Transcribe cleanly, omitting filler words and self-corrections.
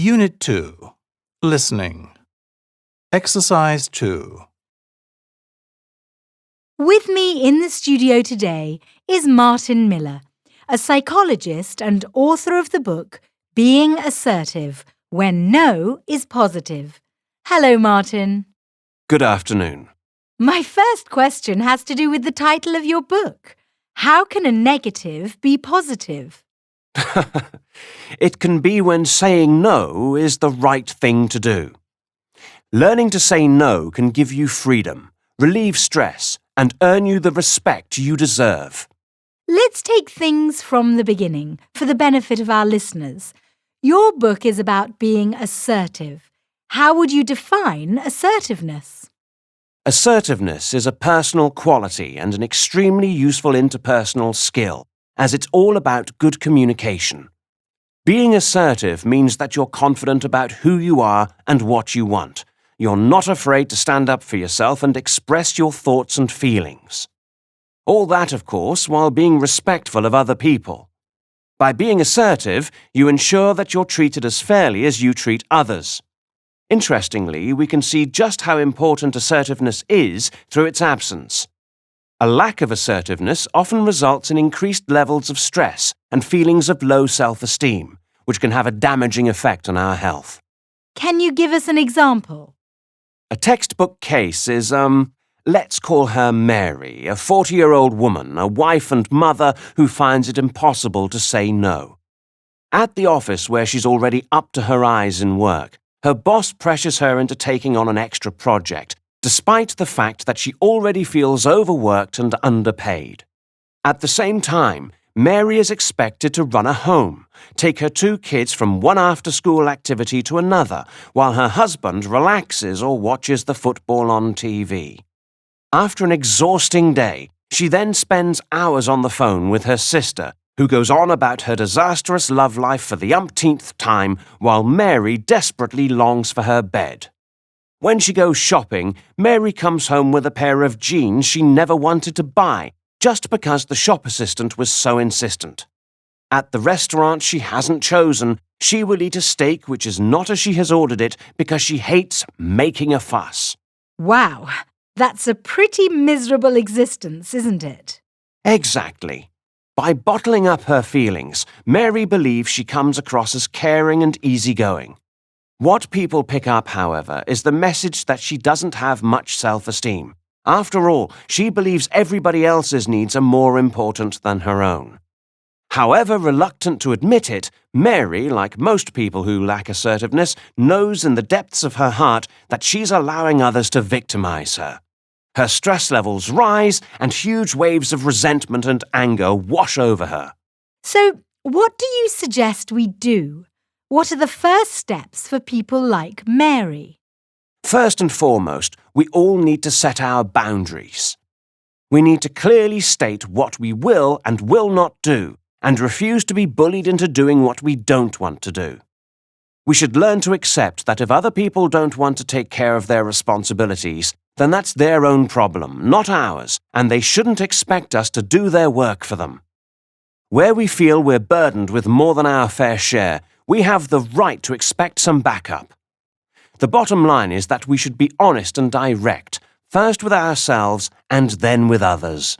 Unit 2. Listening. Exercise 2. With me in the studio today is Martin Miller, a psychologist and author of the book Being Assertive When No is Positive. Hello, Martin. Good afternoon. My first question has to do with the title of your book. How can a negative be positive? It can be when saying no is the right thing to do. Learning to say no can give you freedom, relieve stress, and earn you the respect you deserve. Let's take things from the beginning for the benefit of our listeners. Your book is about being assertive. How would you define assertiveness? Assertiveness is a personal quality and an extremely useful interpersonal skill, as it's all about good communication. Being assertive means that you're confident about who you are and what you want. You're not afraid to stand up for yourself and express your thoughts and feelings. All that, of course, while being respectful of other people. By being assertive, you ensure that you're treated as fairly as you treat others. Interestingly, we can see just how important assertiveness is through its absence. A lack of assertiveness often results in increased levels of stress and feelings of low self-esteem, which can have a damaging effect on our health. Can you give us an example? A textbook case is, let's call her Mary, a 40-year-old woman, a wife and mother who finds it impossible to say no. At the office where she's already up to her eyes in work, her boss pressures her into taking on an extra project, despite the fact that she already feels overworked and underpaid. At the same time, Mary is expected to run a home, take her 2 kids from one after-school activity to another, while her husband relaxes or watches the football on TV. After an exhausting day, she then spends hours on the phone with her sister, who goes on about her disastrous love life for the umpteenth time, while Mary desperately longs for her bed. When she goes shopping, Mary comes home with a pair of jeans she never wanted to buy, just because the shop assistant was so insistent. At the restaurant she hasn't chosen, she will eat a steak which is not as she has ordered it because she hates making a fuss. Wow, that's a pretty miserable existence, isn't it? Exactly. By bottling up her feelings, Mary believes she comes across as caring and easygoing. What people pick up, however, is the message that she doesn't have much self-esteem. After all, she believes everybody else's needs are more important than her own. However reluctant to admit it, Mary, like most people who lack assertiveness, knows in the depths of her heart that she's allowing others to victimize her. Her stress levels rise and huge waves of resentment and anger wash over her. So, what do you suggest we do? What are the first steps for people like Mary? First and foremost, we all need to set our boundaries. We need to clearly state what we will and will not do, and refuse to be bullied into doing what we don't want to do. We should learn to accept that if other people don't want to take care of their responsibilities, then that's their own problem, not ours, and they shouldn't expect us to do their work for them. Where we feel we're burdened with more than our fair share, we have the right to expect some backup. The bottom line is that we should be honest and direct, first with ourselves and then with others.